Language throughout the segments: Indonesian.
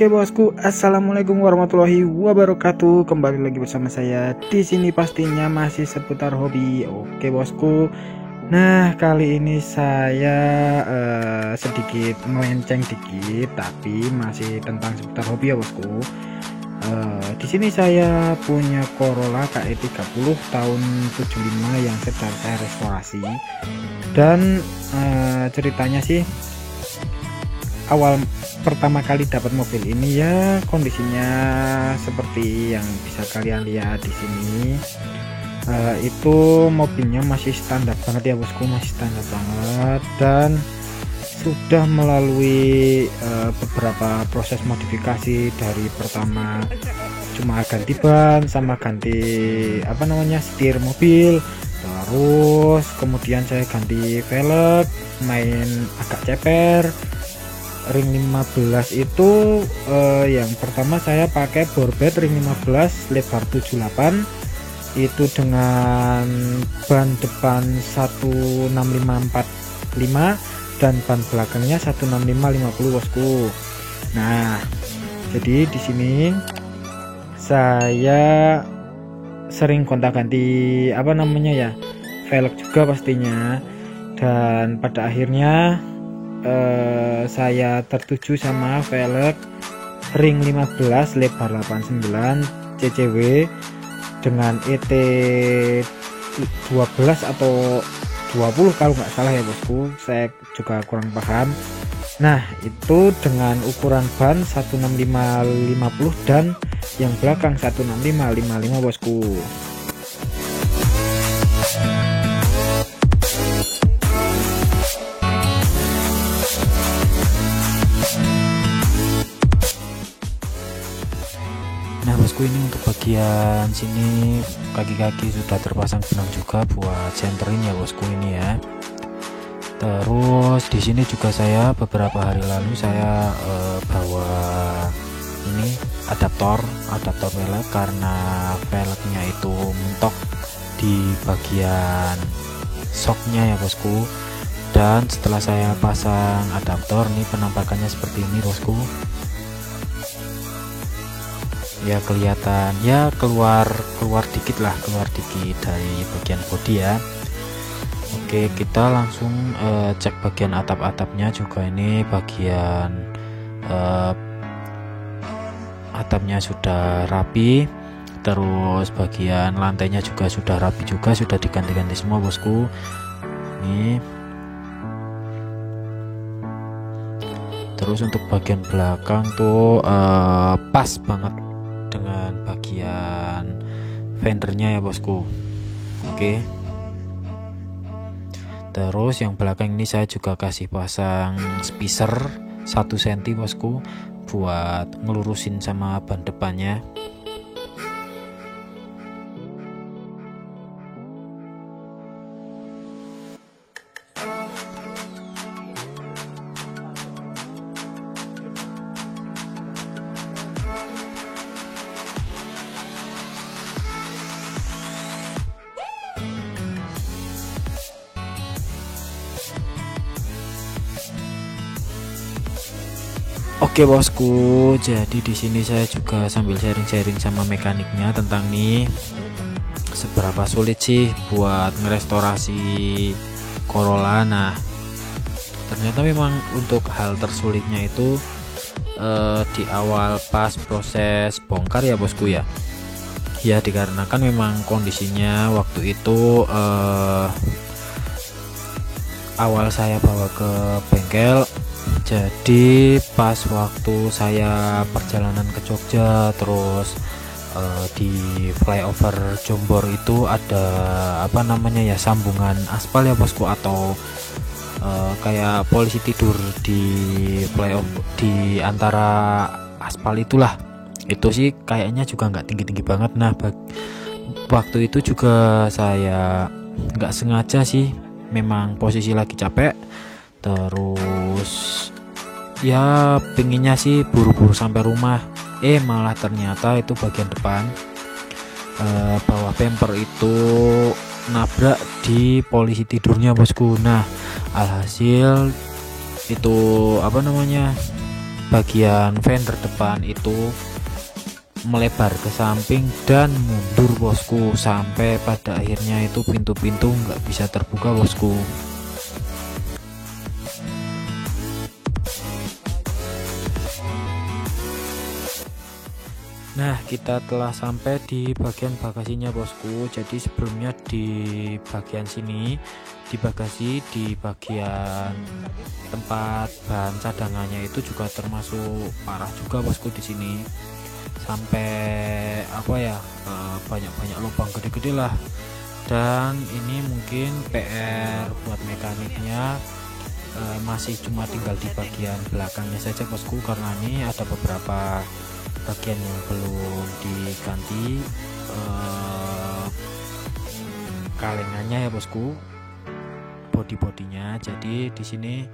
Oke bosku, assalamualaikum warahmatullahi wabarakatuh. Kembali lagi bersama saya di sini, pastinya masih seputar hobi. Oke bosku, nah kali ini saya sedikit melenceng dikit, tapi masih tentang seputar hobi ya bosku. Di sini saya punya Corolla KE 30 tahun 75 yang sedang saya restorasi. Dan ceritanya sih, awal pertama kali dapat mobil ini ya kondisinya seperti yang bisa kalian lihat di sini. Itu mobilnya masih standar banget ya bosku, masih standar banget, dan sudah melalui beberapa proses modifikasi. Dari pertama cuma ganti ban sama ganti setir mobil, terus kemudian saya ganti velg, main agak ceper. Ring 15 itu yang pertama saya pakai borbet ring 15 lebar 78 itu dengan ban depan 16545 dan ban belakangnya 16550 bosku. Nah, jadi di sini saya sering gonta-ganti velg juga pastinya, dan pada akhirnya saya tertuju sama velg ring 15 lebar 89 CCW dengan ET 12 atau 20 kalau nggak salah ya bosku, saya juga kurang paham. Nah, itu dengan ukuran ban 16550 dan yang belakang 16555 bosku. Nah bosku, ini untuk bagian sini kaki-kaki sudah terpasang benang juga buat senterin ya bosku ini ya. Terus di sini juga saya beberapa hari lalu saya bawa ini adaptor velg karena velgnya itu mentok di bagian shocknya ya bosku. Dan setelah saya pasang adaptor, nih penampakannya seperti ini bosku. Ya kelihatan ya keluar dikit dari bagian bodi ya. Oke, kita langsung cek bagian atap-atapnya juga. Ini bagian atapnya sudah rapi, terus bagian lantainya juga sudah rapi juga, sudah diganti-ganti semua bosku. Ini terus untuk bagian belakang tuh pas banget dengan bagian fendernya ya bosku. Oke, terus yang belakang ini saya juga kasih pasang spacer 1 cm bosku buat ngelurusin sama ban depannya. Oke bosku, jadi di sini saya juga sambil sharing-sharing sama mekaniknya tentang nih seberapa sulit sih buat ngerestorasi Corolla. Nah, ternyata memang untuk hal tersulitnya itu di awal pas proses bongkar ya bosku ya. Ya dikarenakan memang kondisinya waktu itu awal saya bawa ke bengkel. Jadi pas waktu saya perjalanan ke Jogja, terus di flyover Jombor itu ada sambungan aspal ya bosku, atau kayak polisi tidur di flyover di antara aspal itulah. Itu sih kayaknya juga nggak tinggi-tinggi banget. Nah waktu itu juga saya nggak sengaja sih, memang posisi lagi capek, terus ya pinginnya sih buru-buru sampai rumah. Malah ternyata itu bagian depan bawah bumper itu nabrak di polisi tidurnya bosku. Nah alhasil itu bagian fender depan itu melebar ke samping dan mundur bosku, sampai pada akhirnya itu pintu-pintu nggak bisa terbuka bosku. Nah, kita telah sampai di bagian bagasinya bosku. Jadi sebelumnya di bagian sini, di bagasi, di bagian tempat bahan cadangannya itu juga termasuk parah juga bosku di sini. Sampai apa ya, banyak-banyak lubang gede-gede lah. Dan ini mungkin PR buat mekaniknya, masih cuma tinggal di bagian belakangnya saja bosku, karena ini ada beberapa bagian yang belum diganti kalengannya ya bosku, bodinya. Jadi di sini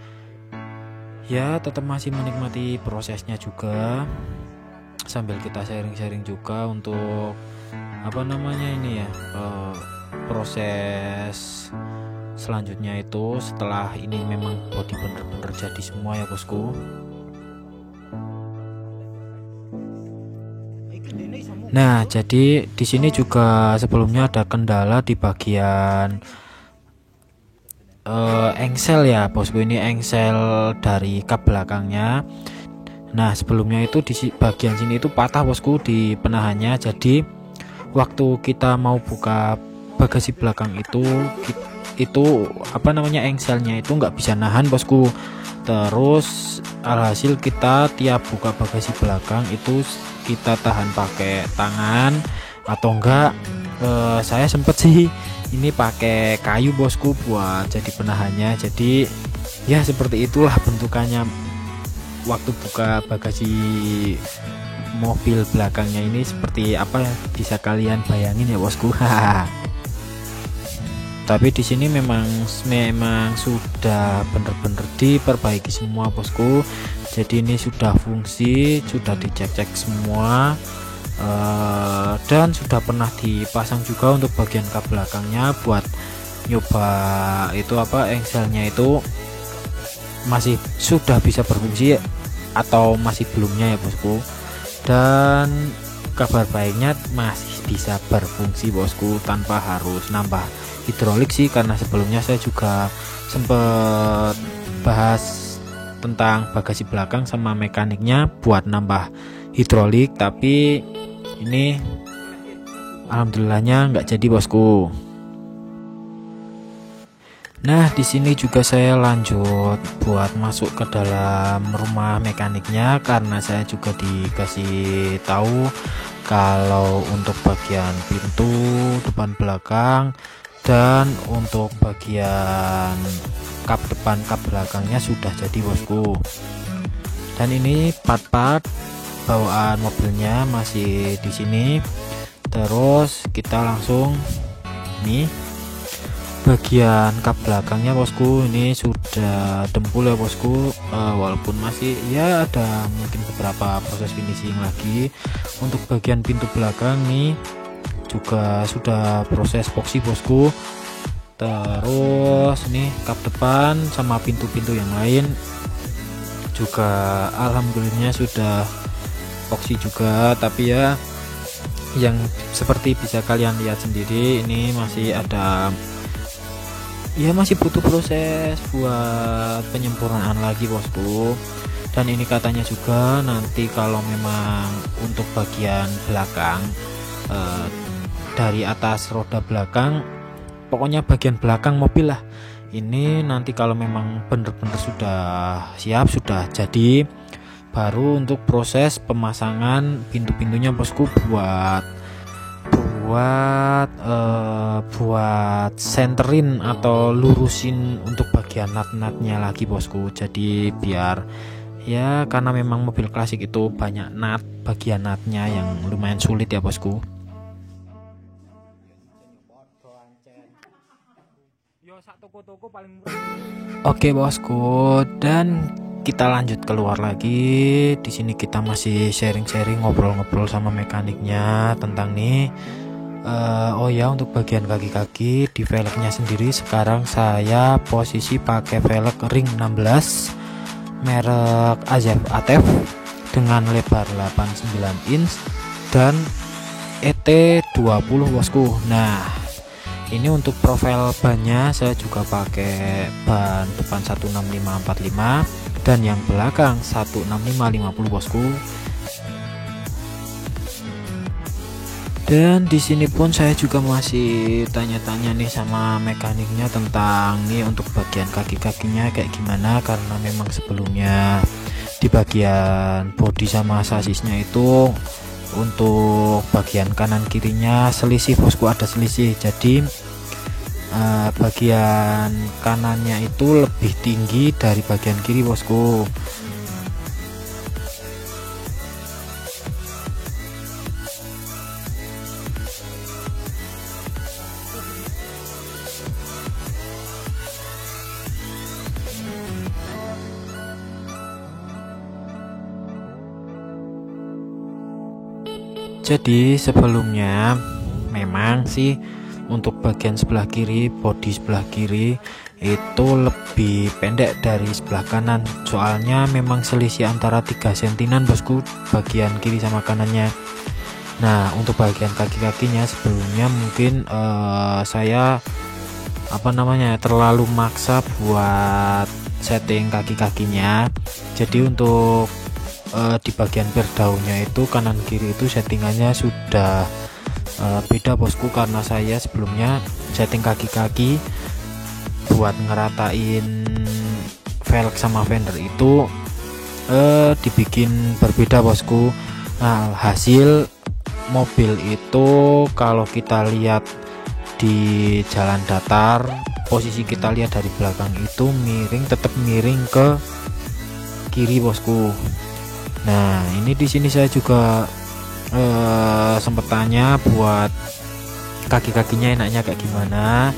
ya tetap masih menikmati prosesnya juga, sambil kita sharing-sharing juga untuk apa namanya ini ya, proses selanjutnya itu setelah ini memang bodi bener-bener jadi semua ya bosku. Nah, jadi di sini juga sebelumnya ada kendala di bagian engsel ya bosku. Ini engsel dari kap belakangnya. Nah, sebelumnya itu di bagian sini itu patah bosku di penahannya. Jadi waktu kita mau buka bagasi belakang itu apa namanya, engselnya itu nggak bisa nahan bosku. Terus alhasil kita tiap buka bagasi belakang itu kita tahan pakai tangan atau enggak, saya sempet sih ini pakai kayu bosku buat jadi penahannya. Jadi ya seperti itulah bentukannya waktu buka bagasi mobil belakangnya ini, seperti apa ya, bisa kalian bayangin ya bosku. Tapi di sini memang sudah bener-bener diperbaiki semua bosku. Jadi ini sudah fungsi, sudah dicek-cek semua, dan sudah pernah dipasang juga untuk bagian kap belakangnya buat nyoba itu apa, engselnya itu masih sudah bisa berfungsi atau masih belumnya ya bosku. Dan kabar baiknya masih bisa berfungsi bosku tanpa harus nambah hidrolik sih, karena sebelumnya saya juga sempat bahas tentang bagasi belakang sama mekaniknya buat nambah hidrolik, tapi ini alhamdulillahnya nggak jadi bosku. Nah, di sini juga saya lanjut buat masuk ke dalam rumah mekaniknya, karena saya juga dikasih tahu kalau untuk bagian pintu depan belakang dan untuk bagian kap depan kap belakangnya sudah jadi bosku. Dan ini part-part bawaan mobilnya masih di sini. Terus kita langsung nih bagian kap belakangnya bosku, ini sudah dempul ya bosku, walaupun masih ya ada mungkin beberapa proses finishing lagi. Untuk bagian pintu belakang nih juga sudah proses epoxy bosku. Terus nih kap depan sama pintu-pintu yang lain juga alhamdulillah sudah epoxy juga. Tapi ya yang seperti bisa kalian lihat sendiri, ini masih ada, ya masih butuh proses buat penyempurnaan lagi bosku. Dan ini katanya juga nanti kalau memang untuk bagian belakang, dari atas roda belakang, pokoknya bagian belakang mobil lah, ini nanti kalau memang bener-bener sudah siap, sudah jadi, baru untuk proses pemasangan pintu-pintunya bosku, buat senterin atau lurusin untuk bagian nut-nutnya lagi bosku. Jadi biar ya, karena memang mobil klasik itu banyak nut, bagian nutnya yang lumayan sulit ya bosku. Oke bosku, dan kita lanjut keluar lagi. Di sini kita masih sharing-sharing, ngobrol-ngobrol sama mekaniknya tentang nih. Oh ya, untuk bagian kaki-kaki di velgnya sendiri sekarang saya posisi pakai velg ring 16. merek ATEV dengan lebar 89 inch dan ET20 bosku. Nah, ini untuk profil bannya saya juga pakai ban depan 16545 dan yang belakang 16550 bosku. Dan di sini pun saya juga masih tanya-tanya nih sama mekaniknya tentang nih untuk bagian kaki-kakinya kayak gimana, karena memang sebelumnya di bagian bodi sama sasisnya itu untuk bagian kanan kirinya selisih bosku, ada selisih. Jadi bagian kanannya itu lebih tinggi dari bagian kiri bosku. Jadi sebelumnya memang sih untuk bagian sebelah kiri, bodi sebelah kiri itu lebih pendek dari sebelah kanan, soalnya memang selisih antara 3 sentinan bosku bagian kiri sama kanannya. Nah, untuk bagian kaki-kakinya sebelumnya mungkin saya terlalu maksa buat setting kaki-kakinya. Jadi untuk di bagian berdaunnya itu kanan kiri itu settingannya sudah beda bosku, karena saya sebelumnya setting kaki-kaki buat ngeratain velg sama fender itu dibikin berbeda bosku. Nah, hasil mobil itu kalau kita lihat di jalan datar, posisi kita lihat dari belakang itu miring, tetap miring ke kiri bosku. Nah, ini di sini saya juga sempat tanya buat kaki-kakinya enaknya kayak gimana.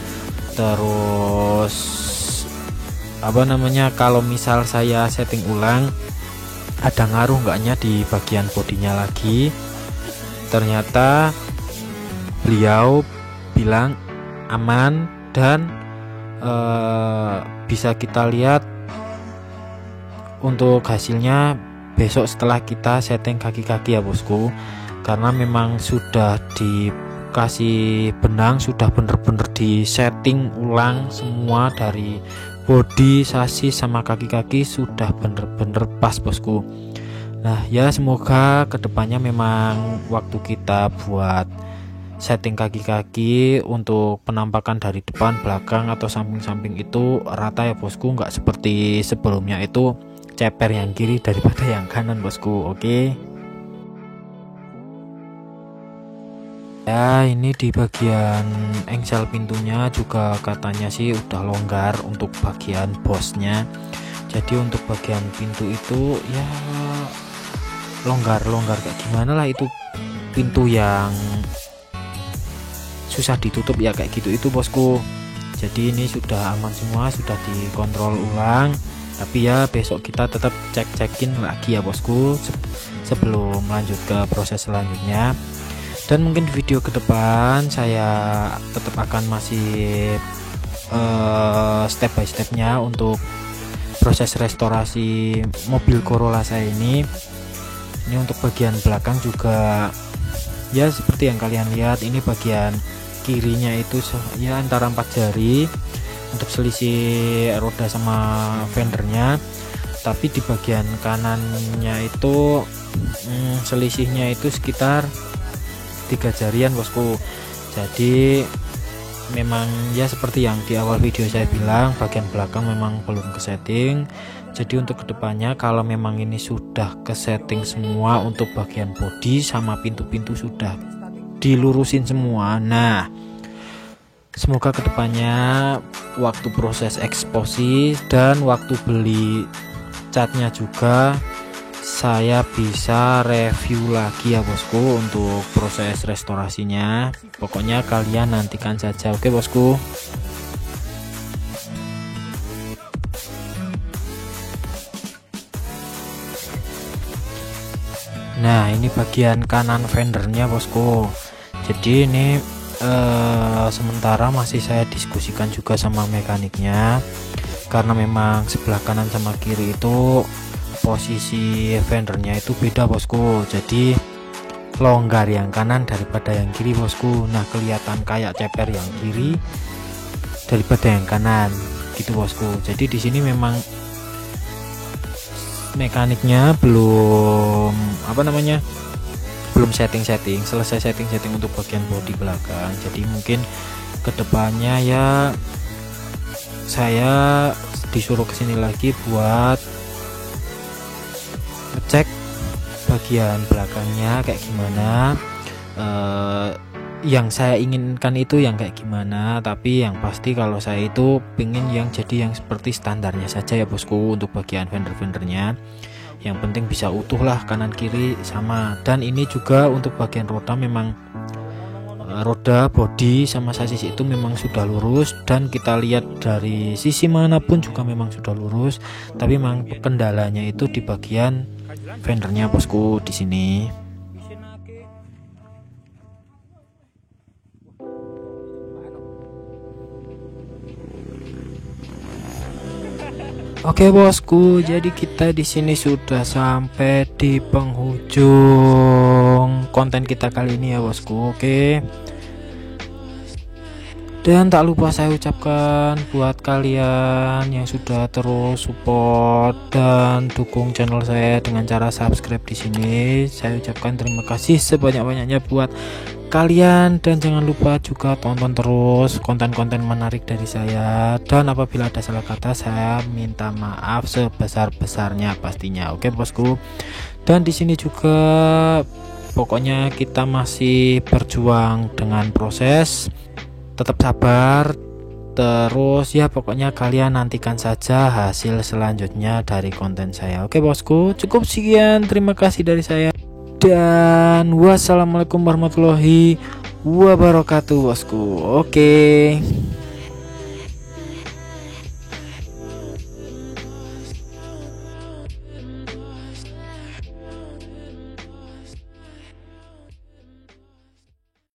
Terus kalau misal saya setting ulang ada ngaruh enggaknya di bagian bodinya lagi. Ternyata beliau bilang aman dan bisa kita lihat untuk hasilnya besok setelah kita setting kaki-kaki ya bosku, karena memang sudah dikasih benang, sudah bener-bener di setting ulang semua dari bodi, sasis sama kaki-kaki sudah bener-bener pas bosku. Nah ya, semoga kedepannya memang waktu kita buat setting kaki-kaki untuk penampakan dari depan, belakang atau samping-samping itu rata ya bosku, nggak seperti sebelumnya itu ceper yang kiri daripada yang kanan bosku. Oke. Ya, ini di bagian engsel pintunya juga katanya sih udah longgar untuk bagian bosnya. Jadi untuk bagian pintu itu ya longgar kayak gimana lah, itu pintu yang susah ditutup ya kayak gitu itu bosku. Jadi ini sudah aman semua, sudah dikontrol ulang. Tapi ya besok kita tetap cek-cekin lagi ya bosku sebelum lanjut ke proses selanjutnya. Dan mungkin di video ke depan saya tetap akan masih step by stepnya untuk proses restorasi mobil Corolla saya ini. Ini untuk bagian belakang juga ya seperti yang kalian lihat, ini bagian kirinya itu ya antara 4 jari untuk selisih roda sama fendernya, tapi di bagian kanannya itu selisihnya itu sekitar 3 jarian bosku. Jadi memang ya seperti yang di awal video saya bilang, bagian belakang memang belum ke setting. Jadi untuk kedepannya kalau memang ini sudah ke setting semua, untuk bagian bodi sama pintu-pintu sudah dilurusin semua. Nah, semoga kedepannya waktu proses eksposi dan waktu beli catnya juga saya bisa review lagi ya bosku untuk proses restorasinya. Pokoknya kalian nantikan saja, oke bosku. Nah, ini bagian kanan fendernya bosku. Jadi ini sementara masih saya diskusikan juga sama mekaniknya. karena memang sebelah kanan sama kiri itu posisi fendernya itu beda bosku, jadi longgar yang kanan daripada yang kiri bosku. Nah kelihatan kayak ceper yang kiri daripada yang kanan gitu bosku. Jadi di sini memang mekaniknya belum belum setting selesai setting untuk bagian bodi belakang. Jadi mungkin kedepannya ya saya disuruh kesini lagi buat ngecek bagian belakangnya kayak gimana, yang saya inginkan itu yang kayak gimana. Tapi yang pasti kalau saya itu pengen yang jadi yang seperti standarnya saja ya bosku untuk bagian fendernya. Yang penting bisa utuh lah kanan kiri sama. Dan ini juga untuk bagian roda, memang roda bodi sama sasis itu memang sudah lurus, dan kita lihat dari sisi manapun juga memang sudah lurus. Tapi memang kendalanya itu di bagian fendernya bosku di sini. Oke bosku, jadi kita di sini sudah sampai di penghujung konten kita kali ini ya bosku. Oke. Dan tak lupa saya ucapkan buat kalian yang sudah terus support dan dukung channel saya dengan cara subscribe di sini. Saya ucapkan terima kasih sebanyak-banyaknya buat kalian, dan jangan lupa juga tonton terus konten-konten menarik dari saya. Dan apabila ada salah kata saya minta maaf sebesar-besarnya pastinya. Oke bosku. Dan di sini juga pokoknya kita masih berjuang dengan proses. Tetap sabar terus ya, pokoknya kalian nantikan saja hasil selanjutnya dari konten saya. Oke bosku, cukup sekian, terima kasih dari saya, dan wassalamualaikum warahmatullahi wabarakatuh bosku. Oke.